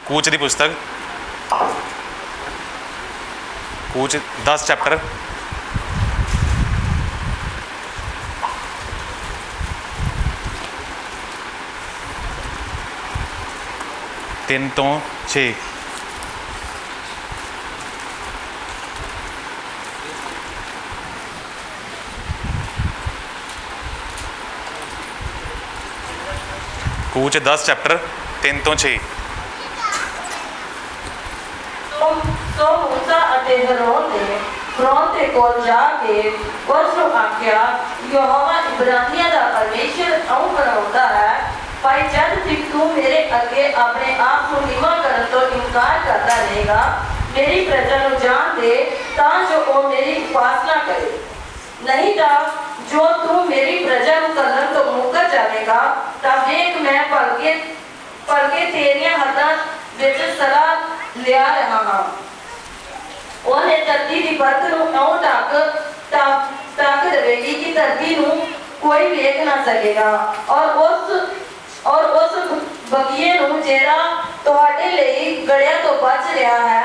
कूच की पुस्तक कूच 10 चैप्टर 3 ਤੋਂ 6 कूच 10 चैप्टर 3 ਤੋਂ 6 ਸੋ मूसा ਅਤੇ ਹਰੋਨ ਨੇ ਫਰੌਨ ਦੇ ਕੋਲ ਜਾ ਕੇ ਉਸ ਨੂੰ ਆਖਿਆ, ਯਹੋਵਾ ਇਬਰਾਨੀਆਂ ਦਾ ਪਰਮੇਸ਼ਰ ਇਉਂ ਫਰਮਾਉਂਦਾ ਹੈ, ਭਾਈ ਜਦ ਤੱਕ ਤੂੰ ਮੇਰੇ ਅੱਗੇ ਆਪਣੇ ਆਪ ਨੂੰ ਨੀਵਾਂ ਕਰਨ ਤੋਂ ਇਨਕਾਰ ਕਰਦਾ ਰਹੇਗਾ, ਮੇਰੀ ਪ੍ਰਜਾ ਨੂੰ ਜਾਣ ਦੇ ਤਾਂ ਜੋ ਉਹ ਮੇਰੀ ਉਪਾਸਨਾ ਕਰੇ। ਨਹੀਂ ਤਾਂ ਜੋ ਤੂੰ ਮੇਰੀ ਪ੍ਰਜਾ ਨੂੰ ਕਰਨ ਤੋਂ ਮੁੱਕਰ ਜਾਵੇਗਾ ਤਾਂ ਵੇਖ ਮੈਂ ਭਲਕੇ ਤੇਰੀਆਂ ਹੱਥਾਂ ਵਿੱਚ ਸਲਾਹ ਲਿਆ ਰਹਾ ਹਾਂ। ਉਹਨੇ ਧਰਤੀ ਦੀ ਪਰਤ ਨੂੰ ਇਉਂ ਢੱਕ ਦੇਵੇਗੀ ਕਿ ਧਰਤੀ ਨੂੰ ਕੋਈ ਵੇਖ ਨਾ ਸਕੇਗਾ, ਔਰ ਉਸ ਬਗੀਏ ਨੂੰ ਜਿਹੜਾ ਤੁਹਾਡੇ ਲਈ ਗੜਿਆਂ ਤੋਂ ਬਚ ਰਿਹਾ ਹੈ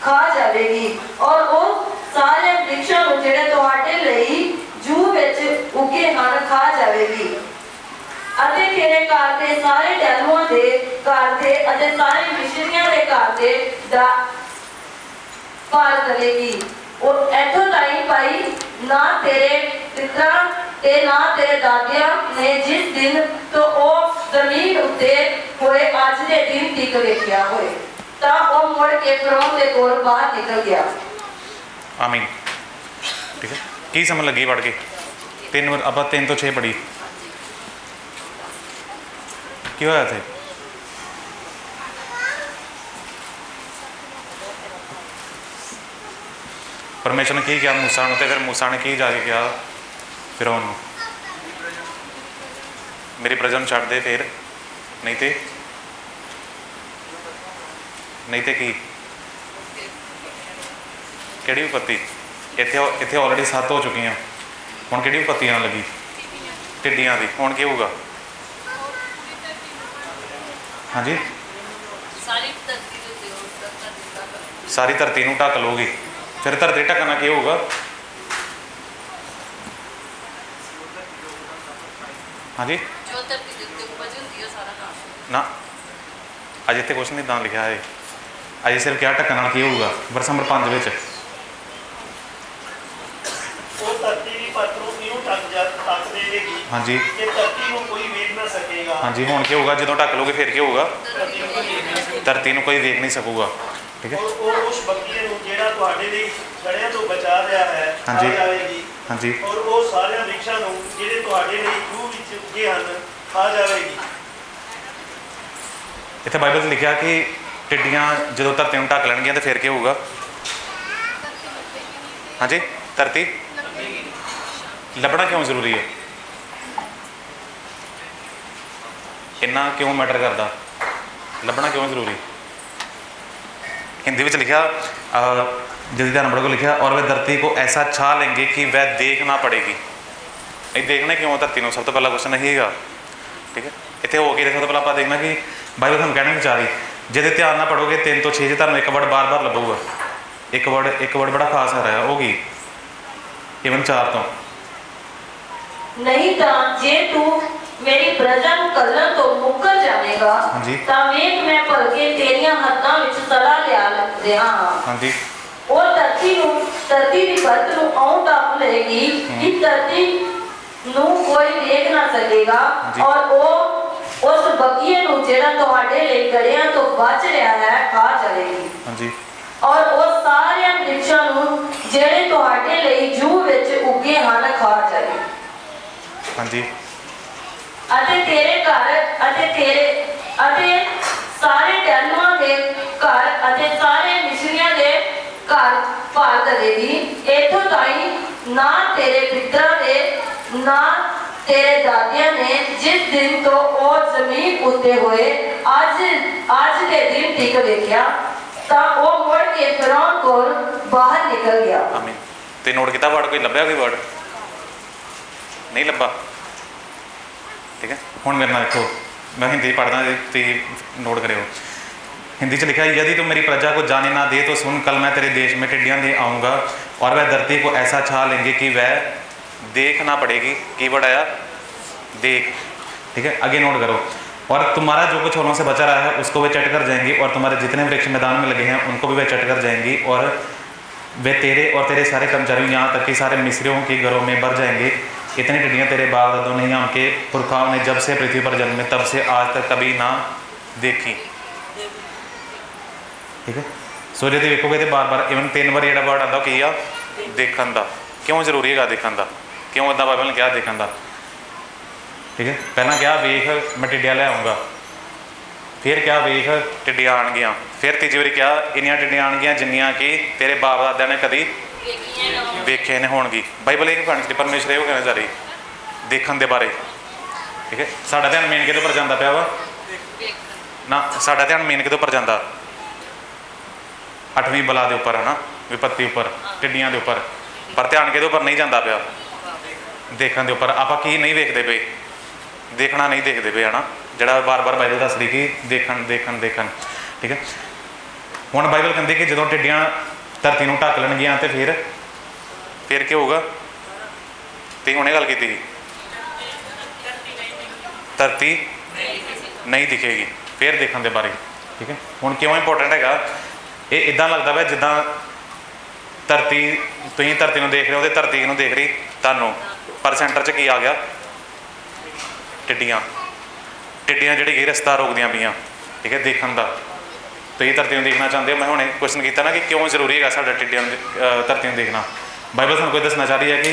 ਖਾ ਜਾਵੇਗੀ, ਔਰ ਉਹ ਸਾਰੇ ਵ੍ਰਿਕਸ਼ਾਂ ਨੂੰ ਜਿਹੜੇ ਤੁਹਾਡੇ ਲਈ ਜੂ ਵਿੱਚ ਉੱਗੇ ਹਨ ਖਾ ਜਾਵੇਗੀ, ਅਤੇ ਤੇਰੇ ਘਰ ਦੇ ਸਾਰੇ ਟਹਿਲੂਆਂ ਦੇ ਘਰ ਦੇ ਅਤੇ ਸਾਰੇ ਮਿਸ਼ਰੀਆਂ ਦੇ ਘਰ ਦੇ ਦਾ ਪਾਰ ਕਰੇਗੀ। ਉਹ ਇੱਥੋਂ ਤਾਈਂ ਭਾਈ ਨਾ ਤੇਰੇ ਪਿਤਰਾਂ ਤੇ ਨਾ ਤੇਰੇ ਦਾਦਿਆਂ ਨੇ ਜਿਸ ਦਿਨ ਤੋਂ ਉਹ ਜ਼ਮੀਨ ਉੱਤੇ ਹੋਏ ਅੱਜ ਦੇ ਦਿਨ ਤੱਕ ਵੇਖਿਆ ਹੋਏ। ਤਾਂ ਉਹ ਮੁੜ ਕੇ ਫਰੌਨ ਦੇ ਕੋਲ ਬਾਹਰ ਨਿਕਲ ਗਿਆ। आमीन। ठीक है, की समझ लगी पढ़ के? 3 ਆਪਾਂ 3 ਤੋਂ 6 पढ़ी की होया थे? परमेश्वर ने की किया मूसा ने, तो फिर मूसा ने की जाके किया फिरौन नूं, मेरी प्रजा नूं छड्ड दे, फिर नहीं ते की ਕਿਹੜੀ ਵਿਪत्ति ਇੱਥੇ ਆਲਰੇਡੀ 7 ਹੋ ਚੁੱਕੀਆਂ, ਹੁਣ ਕਿਹੜੀ ਵਿਪत्ति ਆਉਣ ਲੱਗੀ? ਟਿੱਡੀਆਂ ਦੀ। ਹੁਣ ਕੀ ਹੋਊਗਾ? ਹਾਂਜੀ, ਸਾਰੀ ਧਰਤੀ ਨੂੰ ਢੱਕ ਲਊਗੀ। ਫਿਰ ਧਰਤੀ ਢੱਕਣ ਨਾਲ ਕੀ ਹੋਊਗਾ? ਹਾਂਜੀ ਨਾ, ਅਜੇ ਇੱਥੇ ਕੁਛ ਨਹੀਂ ਤਾਂ ਲਿਖਿਆ ਹੈ, ਅਜੇ ਸਿਰਫ ਕਿਆ ਢੱਕਣ ਨਾਲ ਕੀ ਹੋਊਗਾ? ਵਰਸ ਨੰਬਰ 5 ਵਿੱਚ ਹਾਂਜੀ ਹਾਂਜੀ, ਹੁਣ ਕੀ ਹੋਊਗਾ? ਜਦੋਂ ਢੱਕ ਲੋਗੇ ਫਿਰ ਕੀ ਹੋਊਗਾ? ਧਰਤੀ ਨੂੰ ਕੋਈ ਵੇਖ ਨਹੀਂ ਸਕੂਗਾ। ਠੀਕ ਹੈ, ਉਸ ਬਕੀਏ ਨੂੰ ਜਿਹੜਾ ਤੁਹਾਡੇ ਲਈ ਗੜਿਆਂ ਤੋਂ ਬਚਾ ਰਿਹਾ ਹੈ ਹਾਂਜੀ ਜਾਵੇਗੀ, ਹਾਂਜੀ, ਔਰ ਉਹ ਸਾਰਿਆਂ ਵ੍ਰਿਕਸ਼ਾਂ ਨੂੰ ਜਿਹੜੇ ਤੁਹਾਡੇ ਲਈ ਖੂਹ ਵਿੱਚ ਉੱਗੇ ਹਨ ਖਾ ਜਾਵੇਗੀ। ਇੱਥੇ ਬਾਈਬਲ 'ਚ ਲਿਖਿਆ ਕਿ ਟਿੱਡੀਆਂ ਜਦੋਂ ਧਰਤੀ ਨੂੰ ਢੱਕ ਲੈਣਗੀਆਂ ਤਾਂ ਫਿਰ ਕੀ ਹੋਊਗਾ? ਹਾਂਜੀ, ਧਰਤੀ ਲੱਭਣਾ ਕਿਉਂ ਜ਼ਰੂਰੀ ਹੈ? ਇੰਨਾ ਕਿਉਂ ਮੈਟਰ ਕਰਦਾ? ਲੱਭਣਾ ਕਿਉਂ ਜ਼ਰੂਰੀ? हिंदी में लिखा जल्दी ध्यान पढ़ो, लिखा और वह धरती को ऐसा छा लेंगे कि वह देखना पड़ेगी। ये देखना क्यों धरती को? सब तो पहला क्वेश्चन यही है। ठीक है, इतने हो गए। सब तो पहला आप देखना कि बाइबल हम कहना नहीं चाह रही, जो ध्यान ना पढ़ोगे 3 ਤੋਂ 6 ਤੁਹਾਨੂੰ एक वर्ड बार बार लभूगा। एक वर्ड बड़ा खास आ रहा है, होगी इवन 4 ਤੋਂ। नहीं तो जे तू मेरी प्रजा ਨੂੰ ਕਰਨ ਤੋਂ ਮੁੱਕਰ ਜਾਵੇਗਾ ਤਾਂ ਵੇਖ ਮੈਂ ਭਲਕੇ ਤੇਰੀਆਂ ਹੱਥਾਂ ਵਿੱਚ ਸਲਾਹ ਲਿਆ ਰਿਹਾ ਹਾਂ। ਹਾਂਜੀ, ਉਹ ਧਰਤੀ ਦੀ ਪਰਤ ਨੂੰ ਇਉਂ ਢੱਕ ਲਏਗੀ ਕਿ ਧਰਤੀ ਨੂੰ ਕੋਈ ਵੇਖ ਨਾ ਸਕੇਗਾ, ਔਰ ਉਹ ਉਸ ਬਕੀਏ ਨੂੰ ਜਿਹੜਾ ਤੁਹਾਡੇ ਲਈ ਗੜਿਆਂ ਤੋਂ ਬਚ ਰਿਹਾ ਹੈ ਖਾ ਜਾਵੇਗੀ। ਹਾਂਜੀ, ਔਰ ਉਹ ਸਾਰਿਆਂ ਵ੍ਰਿਕਸ਼ਾਂ ਨੂੰ ਜਿਹੜੇ ਤੁਹਾਡੇ ਲਈ ਜੂ ਵਿੱਚ ਉੱਗੇ ਹਨ ਖਾ ਜਾਵੇਗੀ। ਹਾਂਜੀ, ਅਤੇ ਤੇਰੇ ਘਰ ਅਤੇ ਸਾਰੇ ਟਹਿਲੂਆਂ ਦੇ ਘਰ ਅਤੇ ਸਾਰੇ ਮਿਸਰੀਆਂ ਦੇ ਘਰ ਭਾਰ ਦੇਵੇਗੀ। ਇੱਥੋਂ ਤਾਈਂ ਨਾ ਤੇਰੇ ਪਿਤਰਾਂ ਦੇ ਨਾ ਤੇਰੇ ਦਾਦਿਆਂ ਨੇ ਜਿਸ ਦਿਨ ਤੋਂ ਉਹ ਜ਼ਮੀਨ ਉੱਤੇ ਹੋਏ ਅੱਜ ਦੇ ਦਿਨ ਤੱਕ ਵੇਖਿਆ, ਤਾਂ ਉਹ ਮੁੜ ਕੇ ਫਿਰੌਨ ਕੋਲ ਬਾਹਰ ਨਿਕਲ ਗਿਆ। ਆਮੀਨ। ਤੇ ਨੋਟ ਕੀਤਾ ਵਰਡ? ਕੋਈ ਲੱਭਿਆ? ਕੋਈ ਵਰਡ ਨਹੀਂ ਲੱਭਾ? ठीक है, हुण मेरे नाल देखो, मैं हिंदी पढ़दा, तुसीं नोट करिओ। हिंदी च लिखा है, यदि तुम मेरी प्रजा को जाने ना दे तो सुन, कल मैं तेरे देश में टिड्डियाँ ले आऊँगा और वह धरती को ऐसा छा लेंगे कि वह देखना पड़ेगी। कीवर्ड आया देख, ठीक है। आगे नोट करो, और तुम्हारा जो कुछ होलों से बचा रहा है उसको वे चट कर जाएंगी, और तुम्हारे जितने वृक्ष मैदान में लगे हैं उनको भी वे चट कर जाएंगी, और वे तेरे और तेरे सारे कर्मचारियों यहाँ तक कि सारे मिस्रियों के घरों में बढ़ जाएंगे। इतनी टिड्डियाँ तेरे बाप दादों ने या उनके पुरखाओं ने जब से पृथ्वी पर जन्मे तब से आज तक कभी ना देखी, ठीक है। सो जो देखोगे तो बार बार इवन 3 बार जो वर्ड आता की आ देखने का। क्यों जरूरी है देखने का, क्यों इदा बाइबल ने कहा देखने का, ठीक है। पहला क्या वेख मैं टिड्डियाँ ले आऊँगा, फिर क्या वेख टिड्डियाँ आनगियाँ, फिर तीजी बारी क्या इन्नियां टिड्डियाँ आनगियाँ जिन्नियां कि तेरे बाप दादा ने कभी वेखे ने होणगी। बाइबल एक कहनी परमेश्वर ये कहना चाह रही देखने के बारे, ठीक है। साडा ध्यान मेन किहदे पर जाता पिया वा ना, साडा ध्यान मेन किहदे पर जाता 8वीं बला के उपर है ना, विपत्ति उपर टिड्डियां के उपर, पर ध्यान किहदे उपर नहीं जाता पिया देखने के उपर। आप की नहीं देखते पे, देखना नहीं देखते पे है ना, जड़ा बार बार बाइबल दस रही कि देखन देखन देखन, ठीक है। हुण बाइबल कहती कि जो टिड्डियां धरती को ढक लैणगियां तो फिर क्या होगा, तो हुणे गल की धरती नहीं दिखेगी, फिर देखने के बारे, ठीक है। हुण क्यों इंपोर्टेंट है, ये इदा लगता है जिदा धरती तुम धरती को देख रहे हो तो धरती को देख रही तुहानू, पर सेंटर च की आ गया टिड्डियाँ। टिड्डियाँ जी रस्ता रोकदियाँ पियाँ, ठीक है, देखने का। तो ये धरती को देखना चाहते हो। मैं हमने क्वेश्चन किया ना कि क्यों जरूरी है साਡਾ टिड्डियाँ धरती को देखना। बाइबल सानू कोई दसना चाह रही है कि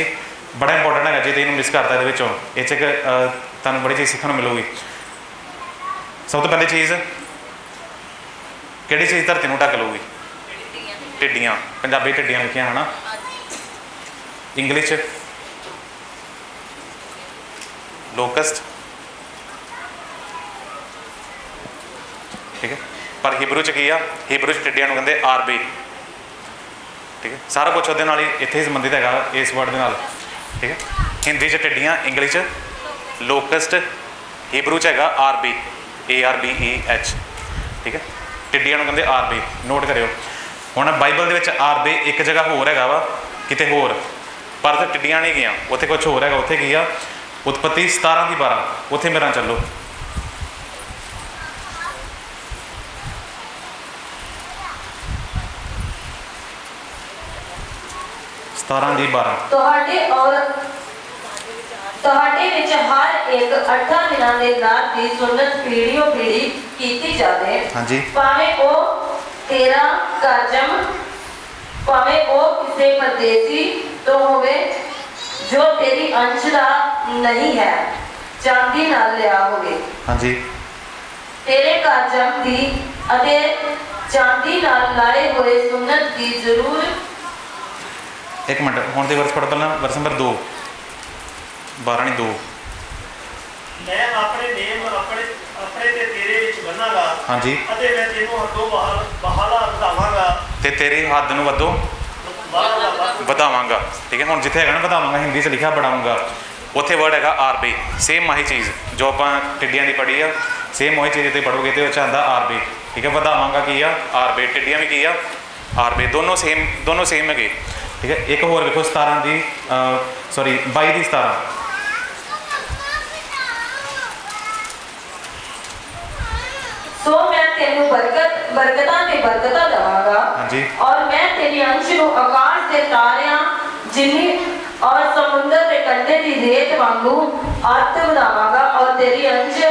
बड़ा इंपोर्टेंट है, जो तुम मिस करता ये तुहानू बड़ी चीज़ सीखने मिलूगी। सब तो पहली चीज़ किहड़ी चीज़ धरती को ढक लूगी, टिड्डियाँ। पंजाबी टिड्डियाँ लिखियां है ना, इंग्लिश लोकस्ट, ठीक है। पर हिब्रू च की आ, हिब्रू च टिड्डियां नूं कहंदे आरबी, ठीक है। सारा कुछ उहदे नाल ही इत्थे ही संबंधित है इस वर्ड दे नाल, ठीक है। हिंदी च टिड्डियां, इंग्लिश लोकस्ट, हिब्रू च हैगा आरबी ARBEH, ठीक है। टिड्डियां नूं कहंदे आरबी, नोट करियो। हुण बाइबल दे विच आरबी एक जगह होर हैगा वा किते होर, पर तो टिड्डियां नहीं गईयां, उत्थे कुछ होर हैगा। उत्थे की आ उत्पत्ति 17:12, उत्थे मेरा चलो 17:12। ਤੁਹਾਡੇ ਵਿੱਚ ਹਰ ਇੱਕ 8 ਦਿਨਾਂ ਦੇ ਦਰ ਦੀ ਸੁਨਤ ਪੀੜ੍ਹੀਓਂ ਪੀੜ੍ਹੀ ਕੀਤੀ ਜਾਵੇ। ਹਾਂਜੀ। ਭਾਵੇਂ ਉਹ ਤੇਰਾ ਕਰਜਮ, ਭਾਵੇਂ ਉਹ ਕਿਸੇ ਪਰਦੇਸੀ ਤੋਂ ਹੋਵੇ ਜੋ ਤੇਰੀ ਅੰਸ਼ ਦਾ ਨਹੀਂ ਹੈ, ਚਾਂਦੀ ਨਾਲ ਲਿਆ ਹੋਵੇ। ਹਾਂਜੀ। ਤੇਰੇ ਕਰਜਮ ਦੀ ਅਤੇ ਚਾਂਦੀ ਨਾਲ ਲਾਏ ਹੋਏ ਸੁਨਤ ਦੀ ਜ਼ਰੂਰ। एक मिनट हुण ते वर्स पढ़ पहला वर्स नंबर 2, 12 नहीं 2। मैं अपने नेम अपने ते तेरे विच बन्नागा। हाँ जी। अते मैं तेनू हदों बहाला ਵਧਾਵਾਂਗਾ ते तेरी हद नूं वधों ਵਧਾਵਾਂਗਾ, ठीक है। हुण जिथे हैगा ना ਵਧਾਵਾਂਗਾ हिंदी च लिखा बढ़ाऊंगा, उत्थे वर्ड हैगा आरबी। सेम आही चीज़ जो आपां टिड्डियां दी पढ़ी आ, सेम वही चीज़ ते पढ़ोगे तो आंदा आरबी, ठीक है। ਵਧਾਵਾਂਗਾ की आ आरबी, टिड्डियां भी की आ आरबी, दोनों सेम है, ठीक है। एक होर देखो 17 की सॉरी 22 की 17। सो मैं तेनू बरकतां ते बरकतां देवांगा। हाँ जी। और मैं तेरी अंश नूं आकाश दे तारियां जिन्नी और समुंदर दे कंढे दी रेत वांगू अर्थ बनावांगा, और तेरी अंश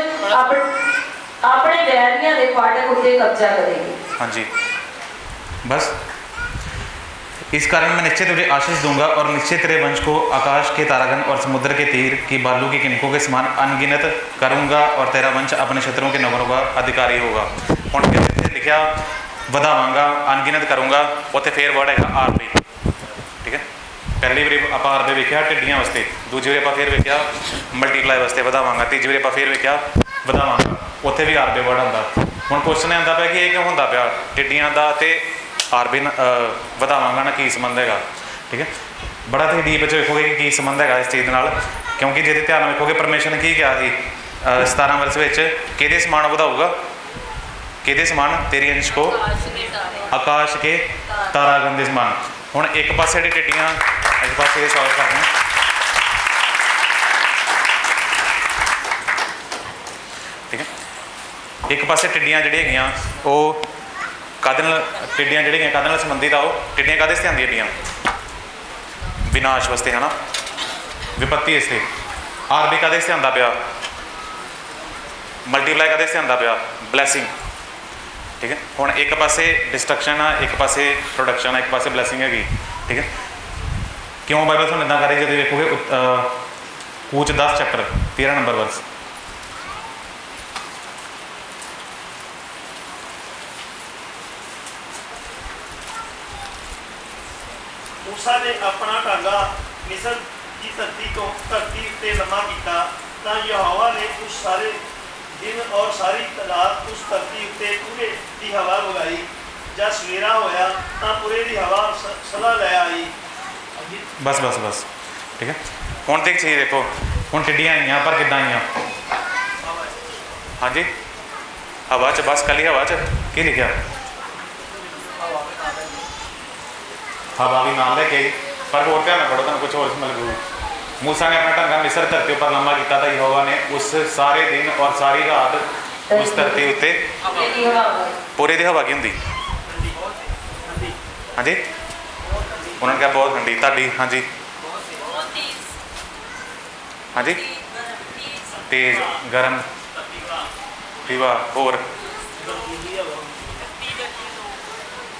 अपने बैरियां दे फाटक उत्ते कब्जा करेगी। हाँ जी, बस इस कारण मैं निश्चय तुझे आशीष दूंगा और निश्चय तेरे वंश को आकाश के तारागण और समुद्र के तीर की बालू की किनकों के समान अनगिनत करूंगा, और तेरा वंश अपने शत्रुओं के नगरों का अधिकारी होगा। हुण जिथे लिखा ਵਧਾਵਾਂਗਾ अनगिनत करूंगा, उत्थे फिर वर्ड है आरबी, ठीक है। पहली बारी आप आरबी वेख्या टिड्डियां वास्ते, दूजी बारी आप फिर वेख्या मल्टीप्लाई वास्ते ਵਧਾਵਾਂਗਾ, तीजी बारी आप फिर वेख्या ਵਧਾਵਾਂਗਾ, उत्थे भी आरबी वर्ड आंदा। हुण क्वेश्चन आंदा पिया कि ये क्यों होंदा पिया टिड्डियां दा ते आरबी ਵਧਾਵਾਂਗਾ ना की संबंध है, ठीक है। बड़ा तो डीप वेखोगे कि की संबंध है इस चीज़ नाल, क्योंकि जे ध्यान वेखोगे परमेश्वर ने की कहा 17 वर्ष में किहदे समान ਵਧਾਊਗਾ, किहदे समान, तेरी अंश को आकाश के तारागण दे समान। हुण एक पासे जिहड़ी टिड्डियां, इस पासे सॉल्व करना, ठीक है। एक पासे टिड्डियां जिहड़ियां हैगियां वो काहदे नाल, टिड्डियां जिहड़ियां काहदे नाल संबंधित आओ, टिड्डियां काहदे आस्ते आंदियां टिड्डियां, विनाश वास्ते है ना, विपत्ति वास्ते। आरबी काहदे आस्ते आंदा पिया, मल्टीप्लाई काहदे आस्ते आंदा पिया, ब्लैसिंग, ठीक है। हुण एक पासे डिस्ट्रक्शन आ, एक पासे प्रोडक्शन आ, एक पासे ब्लैसिंग हैगी, ठीक है। क्यों बाइबल तुहानूं इदां कर रही, जो देखोगे कूच 10 चैप्टर 13 नंबर वर्स, मूसा ने अपना टांगा मिस्र की धरती उत्ते लम्मा किया, तां यहोवा ने उस सारे दिन और सारी रात उस धरती उत्ते पूरे की हवा उगाई। जब सवेरा होया तां पूरे की हवा सदा लै आई। बस बस बस, ठीक है। हुण तो एक चीज़ देखो, हुण टिड्डियां आईयां पर किद्दां आईयां, हाँ जी, हवा च, बस कल ही हवा च की लिखा, हवा भी नाल लेके आई, पर होर ध्यान पढ़ो, तुहानूं कुछ होर समझ लगूगी। मूसा ने अपना टांगा मिस्र धरती पर लम्मा किया था, यहोवा ने उस सारे दिन और सारी रात उस धरती उत्ते, पूरे दी हवा की हुंदी, हाँ जी, उन्होंने कहा बहुत ठंडी, ताड़ी, हाँ जी, हाँ जी, तेज, गर्म, पीवा, होर,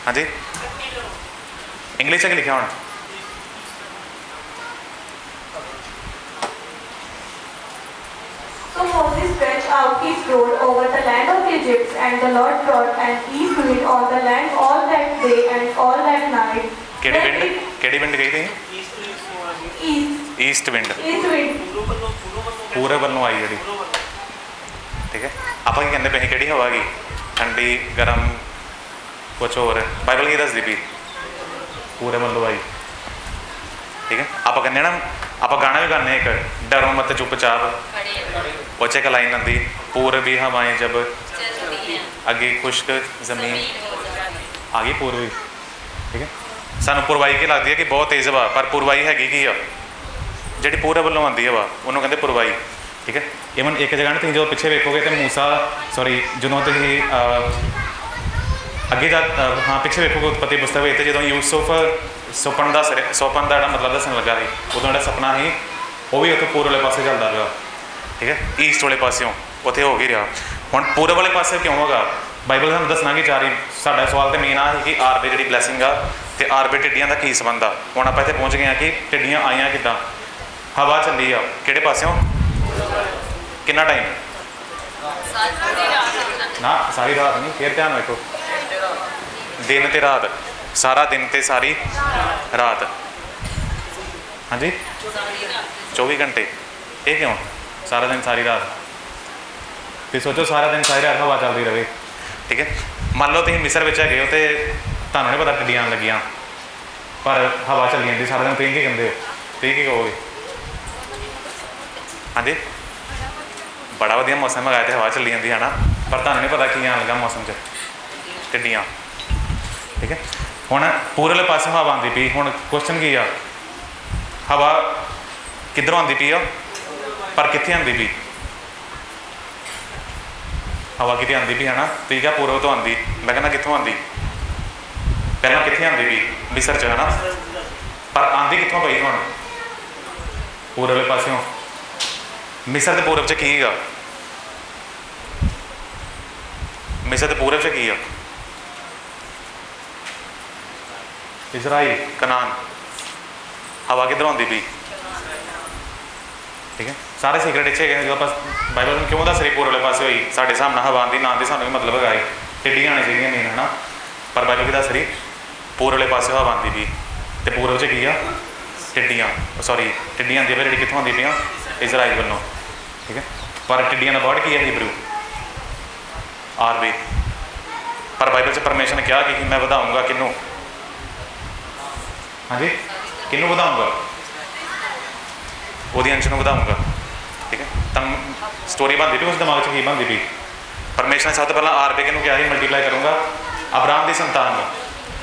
हाँ जी, इंग्लिश लिखा हुण, So Moses stretched out his rod over the land of Egypt, and the Lord brought an east wind on the land all that day and all that night. केड़ी विंड, केड़ी विंड गई थी, East, east wind, east wind. पूरे वालों आई जी, ठीक है। आप की कहते पे कि हवा गई, ठंडी, गर्म, कुछ होर, बाइबल की दसदी पी, पूरे वालों आई, ठीक है। आप कहने ना, आप गाना भी गाने एक, डरो मत चुपचाप, पहुँचे एक लाइन आती, पूर्वी हवाएं जब अगे खुश्क जमीन आ गई, पूर्वी, ठीक है। सानू पुरवाई की लगती है कि बहुत तेज़ हवा, पर पुरवाई हैगी की आ, जी पूरे वालों आती हवा, उन्होंने कहते पुरवाई, ठीक है। ईवन एक जगह तुम जो पिछे वेखोगे तो मूसा, सॉरी, जो तुम अगे जा, हाँ पिछे वेखोगे उत्पत्ति पुस्तक में, जो यूसुफ सुपन दस सुपन का मतलब दसन लगा है, उदों जो सपना ही वो भी उत्तर पूर्व वाले पासे चलता रहा, ठीक है, ईस्ट वाले पासों उत्थे हो गई रहा। हुण पूर्व वाले पासे क्यों होगा, बाइबल सानूं दसना कि चार ही, साडा सवाल तो मेन आ कि आरबे जी ब्लैसिंग आ ते आरबे टिड्डियां का की संबंध आ। हुण आपां इत्थे पहुँच गए कि टिड्डियां आईयां किद्दां, हवा चली आ किहड़े पासों, कितना टाइम ना, सारी रात नहीं, फिर ध्यान रखो, दिन ते रात, सारा दिन ते सारी रात, हाँ जी, 24 घंटे, ये क्यों, सारा दिन सारी रात, फिर सोचो सारा दिन सारी रात हवा चलती रहे, ठीक है। मान लो तुम मिस्र में गए हो तो तुहानूं नहीं पता टिड्डियां लगियां, पर हवा चली जाती सारा दिन, तुम की कहते हो, तुम की कहोगे, हाँ जी, बड़ा वधिया मौसम है तो हवा चली जाती है ना, पर तुहानूं नहीं पता की आन लगा मौसम च टिड्डियां, ठीक है। हुण पूरे पासों हवा आती पी, हुण क्वेश्चन की आ, हवा किधरों आती पी आ, पर कित्थे आती पी, हवा कितने आती पी है ना, तो क्या पूर्व तो आती, मैं कहना कितों आती, पहला कितने आती पी, मिस्र च है ना, पर आती कितों पई हुण, पूर्व वाले पासों, मिस्र के पूरब च की गा, मिस्र के पूरब च की आ, इजराइल, कनान, हवा किधरों आती पी, ठीक है। सारे सीक्रेट इच्छे गए, जो बाइबल में क्यों दस रही पूर्व वाले पास हुई, साढ़े सामने हवा आती ना आती, सानू मतलब है टिड्डियां आनी चाहिए मेन है ना, पर बाइबल की दस रही पूर्व वाले पास हवा आती पी, तो पूर्व च की आ, टिड्डियां, सॉरी टिड्डियां आती जी कितों आती पी, इजराइल वालों, ठीक है। पर टिड्डियां का वर्ड की है हिब्रू, आरबी, पर बाइबल से परमेश्वर ने कहा कि मैं बढ़ाऊँगा किनू, हाँ जी, किनू बढ़ाऊँगा, वो अंश में बढ़ाऊँगा, ठीक है। तम स्टोरी बनती पी उस दिमाग च की बनती पी, परमेश्वर ने सब तो पहला आरबे ਨੂੰ ਕਿਹਾ ਸੀ ਮਲਟੀਪਲਾਈ ਕਰੂੰਗਾ ਅਬਰਾਮ ਦੀ ਸੰਤਾਨ ਨੂੰ।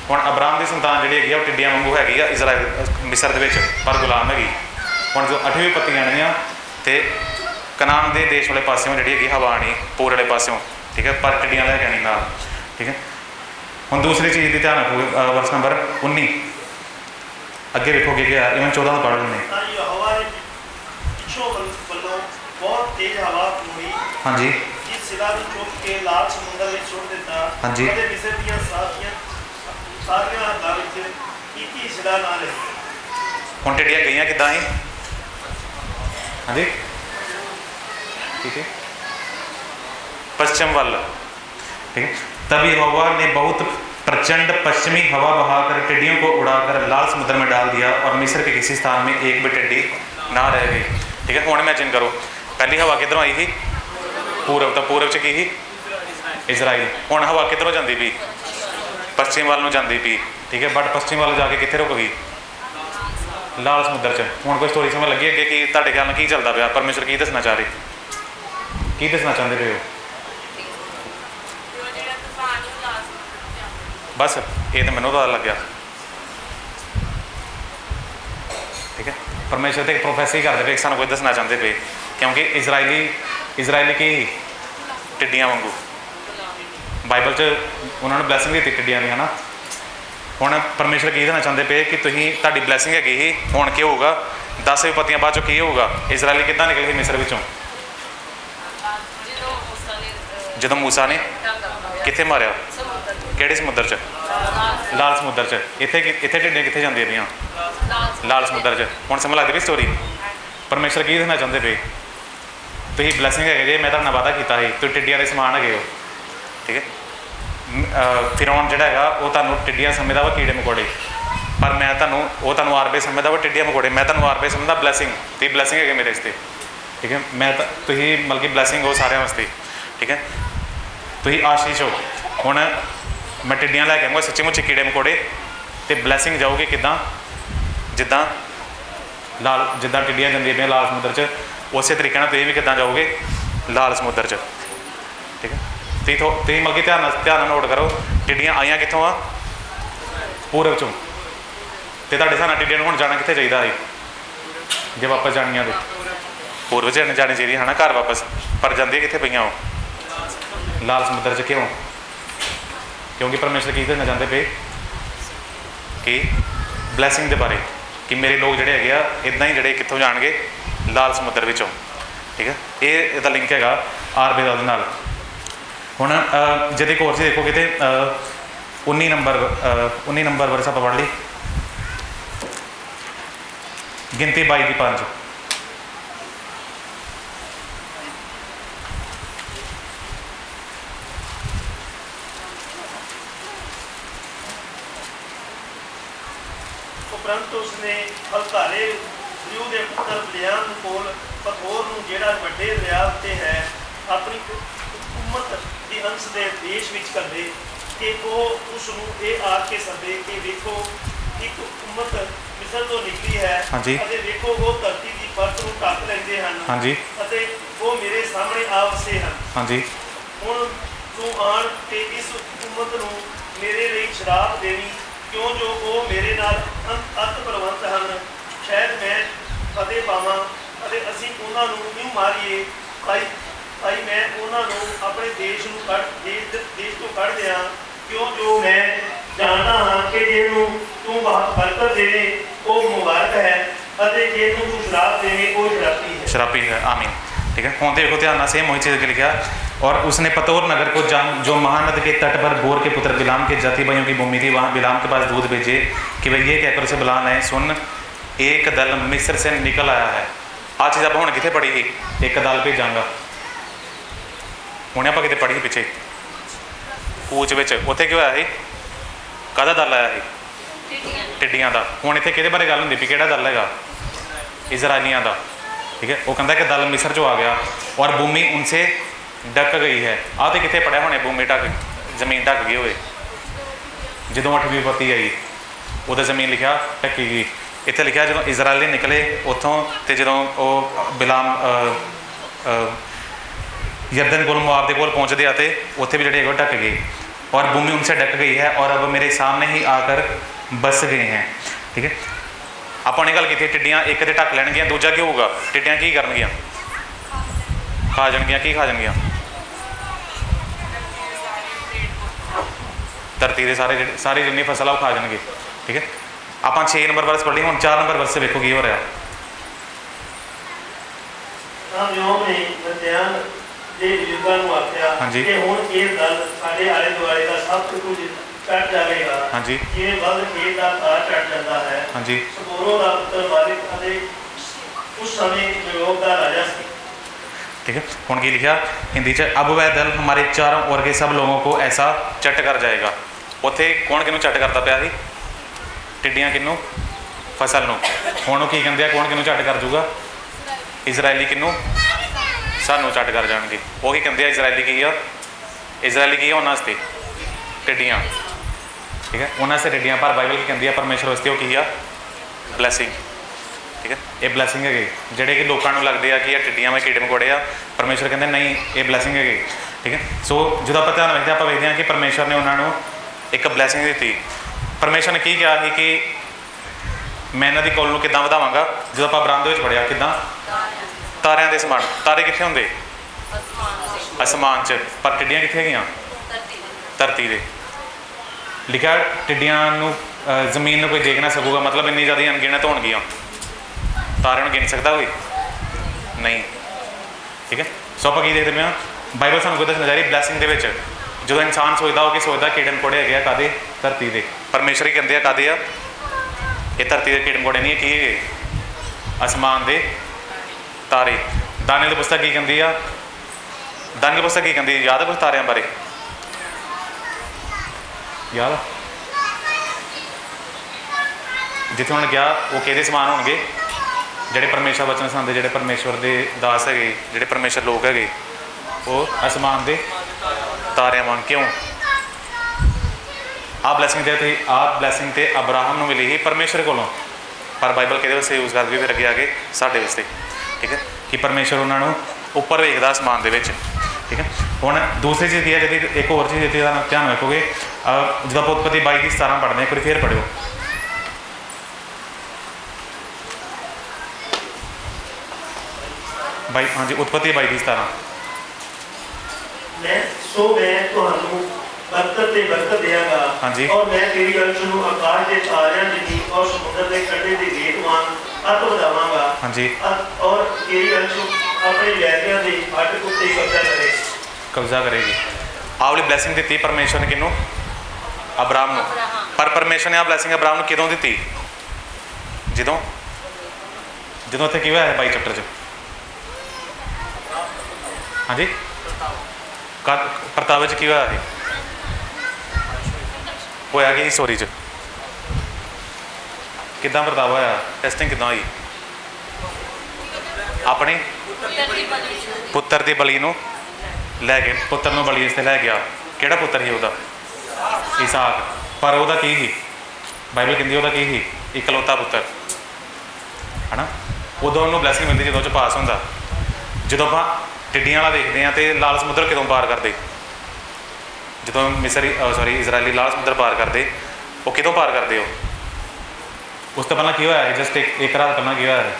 ਹੁਣ ਅਬਰਾਮ ਦੀ ਸੰਤਾਨ ਜਿਹੜੀ ਹੈਗੀ ਆ ਉਹ ਟਿੱਡੀਆਂ ਵਾਂਗੂ ਹੈਗੀ ਆ ਇਜ਼ਰਾਈਲ ਮਿਸਰ ਦੇ ਵਿੱਚ, ਪਰ ਗੁਲਾਮ ਹੈਗੀ। ਹੁਣ ਜੋ 8ਵੀਂ ਪੱਤੀ ਆਣੀ ਆ ਤੇ ਕਨਾਨ ਦੇ ਦੇਸ਼ ਵਾਲੇ ਪਾਸਿਓਂ ਜਿਹੜੀ ਹੈਗੀ ਹਵਾ ਆਣੀ ਪੂਰ ਵਾਲੇ ਪਾਸਿਓਂ, ਠੀਕ ਹੈ, ਪਰ ਟਿੱਡੀਆਂ ਲੈ ਕੇ ਆਣੀ ਨਾਲ, ਠੀਕ ਹੈ। ਹੁਣ ਦੂਸਰੀ ਚੀਜ਼ ਦੀ ਧਿਆਨ ਰੱਖੋ, ਵਰਸ ਨੰਬਰ 19 ਅੱਗੇ ਵੇਖੋਗੇ ਕਿ ਇਵਨ 14 ਤੋਂ ਪੜ੍ਹ ਲੈਂਦੇ। ਤਾਂ ਯਹੋਵਾ ਨੇ ਪਿੱਛੋਂ ਵੱਲੋਂ ਬਹੁਤ ਤੇਜ਼ ਹਵਾ ਹੋਈ, ਹਾਂਜੀ ਜਿਸ ਸਿਲਾ ਨੂੰ ਚੁੱਕ ਕੇ ਲਾਲ ਸਮੁੰਦਰ ਵਿੱਚ ਸੁੱਟ ਦਿੱਤਾ। ਹਾਂਜੀ। ਅਤੇ ਮਿਸਰ ਦੀਆਂ ਸਾਰੀਆਂ ਹੱਦਾਂ ਵਿੱਚ ਇੱਕ ਹੀ ਸਿਲਾ ਨਾ ਰਹੀ। ਹੁਣ ਟਿੱਡੀਆਂ ਗਈਆਂ ਕਿੱਦਾਂ ਸੀ? ਹਾਂਜੀ ठीक है, पश्चिम वाल, ठीक है। तब यहोवा ने बहुत प्रचंड पश्चिमी हवा बहाकर टिड्डियों को उड़ाकर लाल समुद्र में डाल दिया और मिस्र के किसी स्थान में एक भी टिड्डी ना रह गई, ठीक है। हुण इमेजिन करो, पहली हवा किधरों आई थी? पूरब, तो पूरब च की ही इजराइल। हुण हवा किधरों जाती पई? पश्चिम वाल नूं जाती पई, ठीक है। बट पश्चिम वाल जाके कित्थे रुक गई? लाल समुद्र च। हुण कोई स्टोरी समझ लगी अगे कि तुहाडे ख्याल नाल की चलदा पिया? परमेश्वर की दसना चाह रहे, की दसना चाहते पे हो? बस ये तो मैनू पता लग गया, ठीक है। परमेश्वर तो एक प्रोफेसी करते पे, सानू कोई दसना चाहते पे, क्योंकि इजरायली की टिड्डियां वांगू बाइबल च उन्होंने ब्लैसिंग दी टिड्डियां दी, है ना। हुण परमेश्वर की दसना चाहते पे कि तुसीं तुहाडी ब्लैसिंग हैगी ही, हुण की होगा? 10 विपत्तियां बाद चों की होगा? इजरायली किद्दां निकले सी मिस्र विचों? ਜਦੋਂ मूसा ने कित्थे मारिया? ਕਿਹੜੇ ਸਮੁੰਦਰ 'ਚ? ਲਾਲ ਸਮੁੰਦਰ 'ਚ। ਇੱਥੇ ਢਿੱਡੀਆਂ ਕਿੱਥੇ ਜਾਂਦੀਆਂ ਪਈਆਂ? ਲਾਲ ਸਮੁੰਦਰ 'ਚ। ਹੁਣ ਸਮਝ ਲੱਗਦੀ ਪਈ ਸਟੋਰੀ? ਪਰਮੇਸ਼ਰ ਕੀ ਦੱਸਣਾ ਚਾਹੁੰਦੇ ਪਏ? ਤੁਸੀਂ ਬਲੈਸਿੰਗ ਹੈਗੇ ਜੇ, ਮੈਂ ਤੁਹਾਡੇ ਨਾਲ ਵਾਅਦਾ ਕੀਤਾ ਸੀ, ਤੁਸੀਂ ਟਿੱਡੀਆਂ ਦੇ ਸਮਾਨ ਹੈਗੇ ਹੋ, ਠੀਕ ਹੈ। ਫਿਰੌਨ ਜਿਹੜਾ ਹੈਗਾ ਉਹ ਤੁਹਾਨੂੰ ਟਿੱਡੀਆਂ ਸਮਝਦਾ ਵਾ, ਕੀੜੇ ਮਕੌੜੇ, ਪਰ ਮੈਂ ਤੁਹਾਨੂੰ ਆਰਬੇ ਸਮਝਦਾ ਵਾ, ਟਿੱਡੀਆਂ ਮਕੌੜੇ। ਮੈਂ ਤੁਹਾਨੂੰ ਆਰਬੇ ਸਮਝਦਾ ਬਲੈਸਿੰਗ, ਤੁਸੀਂ ਬਲੈਸਿੰਗ ਹੈਗੇ ਮੇਰੇ ਵਾਸਤੇ, ਠੀਕ ਹੈ। ਤੁਸੀਂ ਮਤਲਬ ਕਿ ਬਲੈਸਿੰਗ ਹੋ ਸਾਰਿਆਂ ਵਾਸਤੇ, ਠੀਕ ਹੈ। ਤੁਸੀਂ ਆਸ਼ੀਸ਼ ਹੋ। ਹੁਣ ਮੈਂ ਟਿੱਡੀਆਂ ਲੈ ਕੇ ਆਊਂਗਾ ਸੱਚੀ ਮੁੱਚੀ ਕੀੜੇ ਮਕੌੜੇ, ਅਤੇ ਬਲੈਸਿੰਗ ਜਾਊਗੀ ਕਿੱਦਾਂ? ਜਿੱਦਾਂ ਟਿੱਡੀਆਂ ਜਾਂਦੀਆਂ ਪਈਆਂ ਲਾਲ ਸਮੁੰਦਰ 'ਚ, ਉਸੇ ਤਰੀਕੇ ਨਾਲ ਤੁਸੀਂ ਵੀ ਕਿੱਦਾਂ ਜਾਓਗੇ? ਲਾਲ ਸਮੁੰਦਰ 'ਚ, ਠੀਕ ਹੈ। ਤੁਸੀਂ ਮਤਲਬ ਕਿ ਧਿਆਨ ਨਾਲ ਨੋਟ ਕਰੋ, ਟਿੱਡੀਆਂ ਆਈਆਂ ਕਿੱਥੋਂ ਆ? ਪੂਰਬ 'ਚੋਂ। ਅਤੇ ਤੁਹਾਡੇ ਹਿਸਾਬ ਨਾਲ ਟਿੱਡੀਆਂ ਨੂੰ ਹੁਣ ਜਾਣਾ ਕਿੱਥੇ ਚਾਹੀਦਾ ਸੀ ਜੇ ਵਾਪਸ ਜਾਣੀਆਂ? ਤਾਂ ਪੂਰਬ 'ਚ ਜਾਣੀ ਚਾਹੀਦੀ ਹੈ ਨਾ, ਘਰ ਵਾਪਸ, ਪਰ ਜਾਂਦੀਆਂ ਕਿੱਥੇ ਪਈਆਂ ਉਹ? ਲਾਲ ਸਮੁੰਦਰ 'ਚ। ਕਿਉਂ? ਕਿਉਂਕਿ ਪਰਮੇਸ਼ਰ ਕੀ ਦੱਸਣਾ ਚਾਹੁੰਦੇ ਪਏ ਕਿ ਬਲੈਸਿੰਗ ਦੇ ਬਾਰੇ, ਕਿ ਮੇਰੇ ਲੋਕ ਜਿਹੜੇ ਹੈਗੇ ਆ ਇੱਦਾਂ ਹੀ ਜਿਹੜੇ ਕਿੱਥੋਂ ਜਾਣਗੇ? ਲਾਲ ਸਮੁੰਦਰ ਵਿੱਚੋਂ, ਠੀਕ ਹੈ। ਇਹਦਾ ਲਿੰਕ ਹੈਗਾ ਆਰਬੇ ਦਾ ਉਹਦੇ ਨਾਲ। ਹੁਣ ਜਿਹਦੇ ਕੋਰਸ 'ਚ ਦੇਖੋਗੇ ਤਾਂ 19 ਨੰਬਰ ਵਰਸ ਆਪਾਂ ਪੜ੍ਹ ਲਈ, ਗਿਣਤੀ 22 ਦੀ 5। ਉਪਰੰਤ ਉਸਨੇ ਹਲਕਾਰੇ ਰਿਊ ਦੇ ਪੁੱਤਰ ਬਲਿਆਮ ਕੋਲ ਪਥੋਰ ਨੂੰ ਜਿਹੜਾ ਵੱਡੇ ਦਰਿਆ ਉੱਤੇ ਹੈ ਆਪਣੀ ਉਮਤ ਦੀ ਅੰਸ਼ ਦੇ ਦੇਸ਼ ਵਿੱਚ ਕਰਦੇ ਕਿ ਉਹ ਉਸ ਨੂੰ ਇਹ ਆਖ ਕੇ ਸੱਦੇ ਕਿ ਵੇਖੋ ਇੱਕ ਉਮਤ ਮਿਸਰ ਤੋਂ ਨਿਕਲੀ ਹੈ, ਅਤੇ ਵੇਖੋ ਉਹ ਧਰਤੀ ਦੀ ਪਰਤ ਨੂੰ ਢੱਕ ਲੈਂਦੇ ਹਨ, ਅਤੇ ਉਹ ਮੇਰੇ ਸਾਹਮਣੇ ਆ ਵਸੇ ਹਨ। ਹੁਣ ਤੂੰ ਆਣ ਤੇ ਇਸ ਉਮਤ ਨੂੰ ਮੇਰੇ ਲਈ ਸ਼ਰਾਪ ਦੇਵੀਂ, ਕਿਉਂ ਜੋ ਉਹ ਮੇਰੇ ਨਾਲ ਅਤ ਬਲਵੰਤ ਹਨ। ਸ਼ਾਇਦ ਮੈਂ ਫਤਿਹ ਪਾਵਾਂ ਅਤੇ ਅਸੀਂ ਉਹਨਾਂ ਨੂੰ ਕਿਉਂ ਮਾਰੀਏ। ਭਾਈ ਮੈਂ ਉਹਨਾਂ ਨੂੰ ਆਪਣੇ ਦੇਸ਼ ਤੋਂ ਕੱਢ ਦਿਆਂ, ਕਿਉਂ ਜੋ ਮੈਂ ਜਾਣਦਾ ਹਾਂ ਕਿ ਜਿਹਨੂੰ ਤੂੰ ਬਰਕਤ ਦੇਵੇਂ ਉਹ ਮੁਬਾਰਕ ਹੈ, ਅਤੇ ਜਿਹਨੂੰ ਤੂੰ ਸ਼ਰਾਪ ਦੇਵੇਂ ਉਹ ਸ਼ਰਾਪੀ ਹੈ। आमीन, ठीक है। ਹੁਣ देखो ध्यान से वही चीज़ लिखा, और उसने पतोर नगर को जो महानद के तट पर बोर के पुत्र बिलाम के जाति भाइयों की भूमि थी, वहाँ बिलाम के पास दूध भेजे कि भाई ये कहकर उसे बिलाम है, सुन एक दल मिस्र से निकल आया है। आ चीज़ आप हुण कितने पढ़ी थी? एक दल भेजांगा, हुणे आप कितने पढ़ी पिछे कूच विच, उत्थे की होया सी? काहदा दल आया सी? टिड्डियां दा। हुण इत्थे किहदे बारे गल हुंदी पई? किहड़ा दल हैगा? इजराइलियां दा, ठीक है। वो कहता कि दल मिस्र चो आ गया और भूमि उनसे ढक गई है। आ तो कितने पढ़िया होने भूमि जमीन ढक गई होए? जो 8वीं विपत्ति आई उधर जमीन लिखा ढकी गई। इत्थे लिखा जो इजराइली निकले उतों, तो जो बिलाम यरदन कोल मोआब के कोल पहुँचते हैं तो उत्थे भी जोड़े वो ढक गए और भूमि उनसे ढक गई है और अब मेरे सामने ही आकर बस गए हैं। ठीक है, आपने गल की टिड्डियाँ एक तो ढक लैनगियाँ, दूजा की होगा टिड्डियाँ की करनगियाँ, खा जाएगियाँ, की खा जाएगियाँ धरती के सारी जिन्नी फसल है वो खा जाएंगे। ठीक है, आप 6 नंबर वर्स पढ़ ली, हम 4 नंबर वर्स से देखो की हो रहा। हाँ जी हाँ जी हाँ जी ठीक है, हूँ की लिखा हिंदी च, अब वह दल हमारे चारों ओर के सब लोगों को ऐसा चट कर जाएगा। उत्थे कौन किनू चट करता पाया, टिड्डियाँ किनू, फसल नूं। हुण की कहते हैं कौन किनू चट कर जूगा, इजरायली किनू, सानू चट कर जाएंगे। वही कहते हैं इजरायली की है, इजरायली की है उन्होंने टिड्डियाँ। ठीक है, उन्होंने टिड्डियाँ, पर बाइबल की कहती है परमेश्वर वास्ते वो की है ब्लैसिंग। ठीक है, ये ब्लैसिंग है जोड़े कि लोगों को लगते हैं कि टिड्डियाँ में कीड़े मकोड़े आ, परमेश्वर कहते नहीं ये ब्लैसिंग है। ठीक है, सो जो आप ध्यान रखते हैं आप देखते हैं कि परमेश्वर ने उन्होंने एक ब्लैसिंग दी। परमेश्वर ने की कहा कि मैं इन्हों की कौल कि वधावांगा। जो आप बरामदे में पढ़िया कि तारियां के समान, तारे कितने होंगे आसमान च, पर टिड्डियाँ कितने गई धरती से। लिखा टिड्डियाँ जमीन में कोई देख ना सकूगा, मतलब इन्नी ज़्यादा अनगिनत होणगियां, तारे गिन सकता कोई नहीं। ठीक है, सो आप की देखते पे बाइबल सानू कोई दसना चाह रही ब्लैसिंग के जो इंसान सोचता हो कि सोचता कीड़े मकोड़े है कादे धरती के, परमेश्वर ही कहते हैं कादे आ ये धरती के कीड़े मकोड़े नहीं की है आसमान के तारे। दानियल की पुस्तक की कहती है, दानियल की पुस्तक की कहती है, याद है कुछ तारियां बारे याद जिथे उन्होंने कहा वो कि समान होंगे जोड़े परमेश्वर वचन सुनाते, जोड़े परमेश्वर के दास है, जोड़े परमेश्वर लोग है वो आसमान के तारियां वांग। क्यों आ ब्लैसिंग तो अब्राहम को मिली ही परमेश्वर को, पर बाइबल कहते वास्ते यूज करती फिर अगे आगे साढ़े वास्ते। ठीक है, कि परमेश्वर उन्होंने उपर वेखदा आसमान के। ठीक है, हुण दूसरी चीज़ की है जी, एक होर चीज़ जी ध्यान रखोगे जो आप उत्पत्ति 22:17 पढ़ने, एक बार फिर पढ़ियो। हाँ जी, उत्पत्ति 22:17। मैं तुहानू बरकत ते बरकत देंगा। हाँ जी, और मैं तेरी अंश नू आकाश के तारियां जिन्नी और समुद्र के कंढे दे रेत वांग अत वधावांगा। हाँ जी, और तेरी अंश अपने वैरियां दे फाटक उत्ते कब्जा करेगी। आ वाली ब्लैसिंग दी परमेश्वर ने किनू, अब्राहम नू। पर परमेश्वर ने आ ब्लैसिंग अब्राहम नू किदों दी, जदों जदों इत्थे की होया है 22 चैप्टर च। हाँ जी, प्रताप की होया है होया कि सॉरी च किदां प्रताप होया, टेस्टिंग किदां हुई, अपने पुत्र की बली नू लैके पुत्र नू बली इसते लै गया। किहड़ा पुत्र ही उहदा, इसहाक। पर उहदा की ही बाइबल कहती उहदा की ही इकलौता पुत्र है ना। उदों उन्होंने ब्लैसिंग मिलती जो पास होंदा। जो आप टिड्डियां वाला देखते हैं तो लाल समुद्र कितों पार करते, जो मिसरी सॉरी इजरायली लाल समुद्र पार करते, वो कितों पार करते हो। उस तो पहला की होया है, जस्ट एक रात पहला की होया है,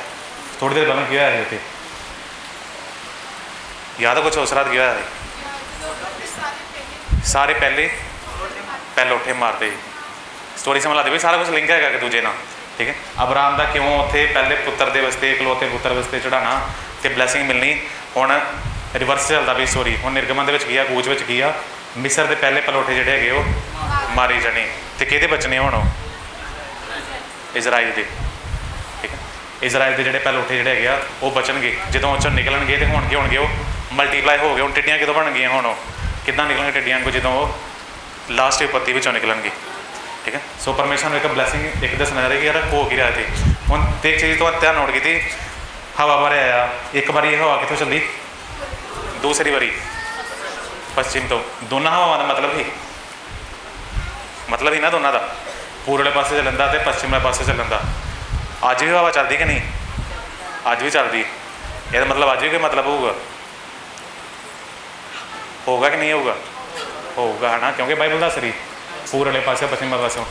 थोड़ी देर पहला की होया है उत्थे, याद है कुछ उस रात की होया है। सारे पहले उठे मारते स्टोरी समझ लाते भी सारा कुछ लिंक है एक दूजे ना। ठीक है, अब्राहम का क्यों उत्थे पहले पुत्र के वास्ते इकलौते पुत्र वास्ते चढ़ाना तो ब्लैसिंग मिलनी। हुण रिवर्स चलता भी स्टोरी, हुण निर्गमन दे विच की आ, कूच विच की आ, मिस्र के पहले पलोठे जिहड़े हैगे वो मारे जाने तो किहदे बचने हुण इजराइल के। ठीक है, इजराइल के जिहड़े पलोठे जिहड़े हैगे आ वो बचनगे, जदों उस निकलणगे तो हुण की होणगे वो मल्टीप्लाई हो गए। हुण टिड्डियां कितों बन गई, हुण किद्दां निकलणगे टिड्डियां को जदों वो लास्ट विपत्ति विचों निकलणगे। ठीक है, सो परमेश्वर ने एक ब्लैसिंग एक दसना रहा कि यार हो की रहा थे। हुण एक चीज़ तो ध्यान नोट की थी, हवा बारे आया एक बारी हवा कितों चली, दूसरी बारी पश्चिम तो। दोनों हवावां का मतलब ही ना दोनों का, पूर्व वाले पासे चलन का तो पश्चिम वाले पासे चलन का। अज भी हवा चलती कि नहीं, अज भी चलती, यह मतलब अज भी कोई मतलब होगा होगा कि नहीं होगा? होगा है ना, क्योंकि बाइबल दस रही पूरले पासे पश्चिम पासों।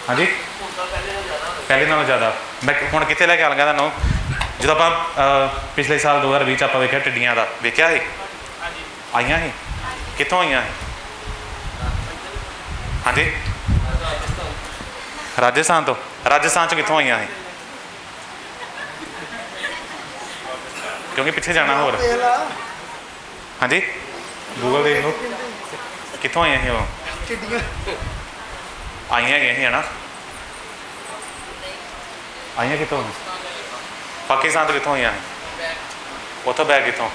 हाँ जी, पहले नालों ज़्यादा। मैं हुण कित्थे लैके आ लगा तुहानूं, जो आप पिछले साल 2020 आप वेख्या टिड्डियां का वेख्या ही आईयां ही कित्थों आईयां ही? हाँ जी, राजस्थान तो। राजस्थान च कित्थों आईयां ही? क्योंकि पिछे जाना होर। हाँ जी, गूगल देख लो कित्थों आईयां ही? आईयां गई है ना, आईयां कित्थों? पाकिस्तान तो कित्थों आईयां? उतों बैग कित्थों?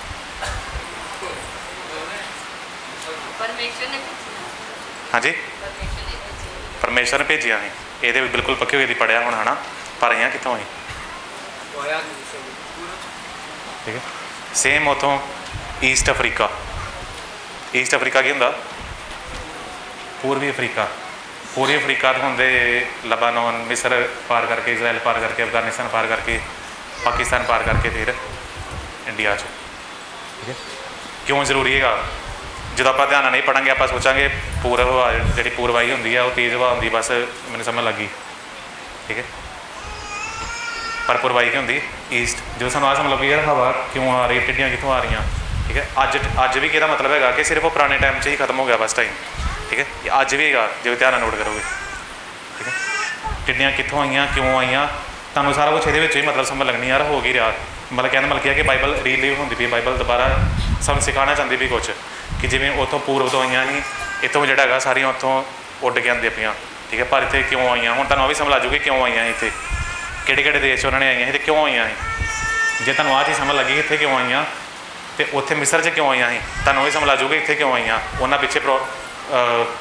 हाँ जी, परमेश्वर ने भेजिया ही। ये बिल्कुल पक्की हुई पढ़िया होना है ना, पर आईयां कित्थों ही? ठीक है, सेम उतों ईस्ट अफ्रीका। ईस्ट अफ्रीका की होंदा? पूर्वी अफ्रीका। पूर्वी अफ्रीका तो होंगे लबानोन, मिस्र पार करके, इजराइल पार करके, अफगानिस्तान पार करके, पाकिस्तान पार करके फिर इंडिया। ठीक है, क्यों जरूरी है? जो आप ध्यान नहीं पढ़ांगे आप सोचांगे पूर्व हवा जी पूर्वाई होंगी है वो तेज़ हवा होंगी, बस मैंने समझ लगी। ठीक है, पर पूर्वाई की होंगी ईस्ट। जो सू आ समझ लगी यार हवा क्यों आ रही, टिड्डियाँ कितों आ रही। ठीक है, अज भी कि मतलब है कि सिर्फ वो पुराने टाइम से ही खत्म हो गया बस टाइम। ठीक है, अज भी है जो ध्यान नोट करोगे। ठीक है, टिड्डियाँ कितों आईयां, क्यों आईयां, तुहानूं सारा कुछ ये मतलब समझ लगनी यार हो गई रहा। मतलब कहना मतलब है कि बाइबल रीलिव होंदी पई, बाइबल दोबारा सब सिखाना चाहती भी कुछ कि जिमें उतों पूर्व तो आईयां ही, इतों जो है सारिया उतों उड के आती पाइयां। ठीक है, पर इतने क्यों आईयां, हुण तुहानूं भी समझ आ जूगी क्यों आईयां इतने, किहड़े देश उन्होंने आईयां तो क्यों आईयां। जे तुहानूं आ चीज़ समझ लगी इतने क्यों आईयां, तो उत्थे मिस्र च क्यों आईयां, तुहानूं भी समझ आ जूगी इतने क्यों आईयां। उन्होंने पिछे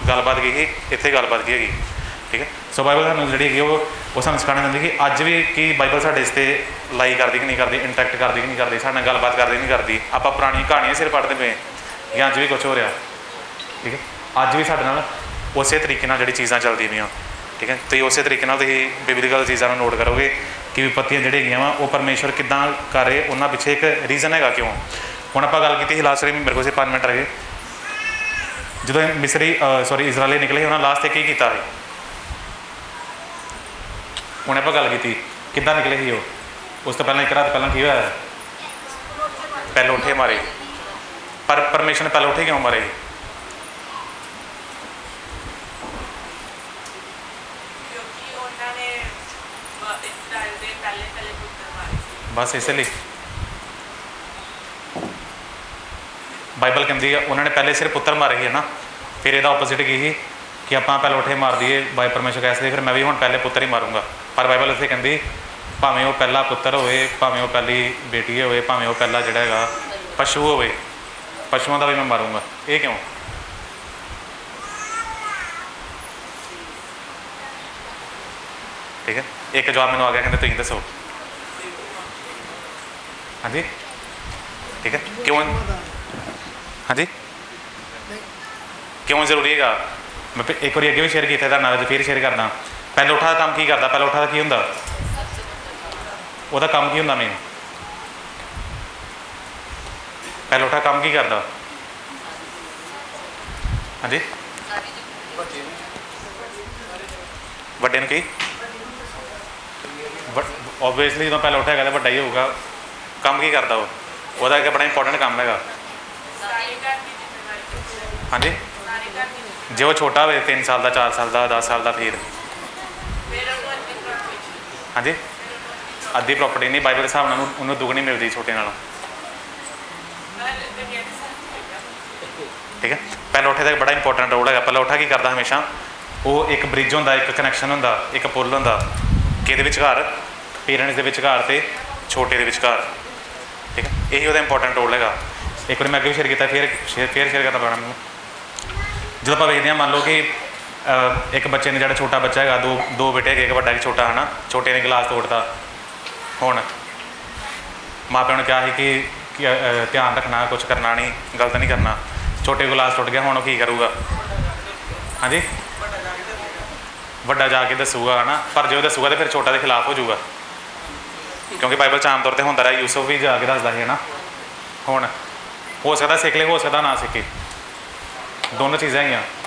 गलबात की ही, इतने गलबात की हैगी। ठीक है, सो बाइबल सानूं जी वो सानूं सिखाना चाहती कि अज भी कि बाइबल साडे इसते लाई करती कि नहीं करती, इंटरैक्ट करती कि नहीं करती, साडे नाल गलबात करती नहीं करती। आप पुरानी कहानियां सिर पढ़ते पे या अज भी कुछ हो रहा। ठीक है, अज भी साडे नाल उस तरीके नाल जिहड़ी चीज़ां चलदी पईयां। ठीक है, तो उस तरीके नाल तुसीं बिबलिकल चीज़ां नोट करोगे कि विपत्तियां जिहड़ियां वा वो परमेश्वर किद्दां कर रहे, उन्हां पिछे एक रीजन है क्यों। हुण आपां गल कीती लास्ट टाइम, मेरे को 5 मिनट रहे, जो मिसरी सॉरी इजराइली निकले उन्होंने लास्ट की किया है। हुणे आपां गल की किद्दां निकले ही, उस तो पहले एक रात पहले की होया, पहले उठे मारे। पर परमेश्वर ने पहले उठे क्यों मारे? बस इसलिए बाइबल कहती है उन्होंने पहले सिर्फ पुत्र मारे ही है ना, फिर यदा ओपोजिट की ही कि आप पहले उठे मार दिए बाई परमेश्वर कैसे, फिर मैं भी हूँ पहले पुत्र ही मारूंगा। पर बाइबल इतने कहती भावें वो पहला पुत्र होए, भावें वो पहली बेटी होए, भावें वो पहला जोड़ा है पशु होए, पशुओं का भी मैं मारूंगा। ये क्यों? ठीक है, एक जवाब मैंने आ गया, कहते तुम दसो। हाँ जी, ठीक है, क्यों? हाँ जी, क्यों जरूरी है? मैं एक बार अगे भी शेयर किया था, फिर शेयर करना। पहले उठा का काम की करता, पहले उठा का की होंदा, ਉਹਦਾ काम की होंदा मेन, पहले उठा काम की करता। हाँ जी, ਵੱਡੇ ਨੂੰ की ओबवियसली जो पहले उठेगा तो ਵੱਡਾ ही होगा। काम की करता वो एक बड़ा इंपॉर्टेंट काम है। हाँ जी, जो वो छोटा हो 3 साल का, 4 साल का, 10 साल का, फिर हाँ जी अद्धी प्रॉपर्टी नहीं, बाइबल के हिसाब नाल उन्होंने दुगनी मिलती छोटे नालों। ठीक है, पहले उठे का बड़ा इंपॉर्टेंट रोल है। पहले उठा की करता हमेशा, वो एक ब्रिज होंदा, एक कनैक्शन होंदा, एक पुल होंदा कि विचकार पेरेंट्स के विचकार ते छोटे के विचकार। ठीक है, यही वो इंपॉर्टेंट रोल है। एक बार मैं अगे भी शेयर किया, फिर शेयर करना पैना मैं। जो आप देखते हैं, मान लो कि एक बच्चे ने जो छोटा बच्चा है, दो बेटे है, एक बड़ा एक छोटा है ना, छोटे ने गिलास तोड़ता। हुण माँ प्यो ने कहा कि ध्यान रखना, कुछ करना नहीं, गलत नहीं करना, छोटे गिलास टुट गया, हुण की करूँगा? हाँ जी, वड्डा जाके दसूगा है ना, पर जो दसूगा तो फिर छोटा के खिलाफ हो जाऊगा, क्योंकि बाइबल च आम तौर पर होंदा रहा, यूसुफ भी जाके दसदा है ना। हुण हो सकता सिख ले, हो सकता ना सीखे, दोनों चीज़ें ही हैं।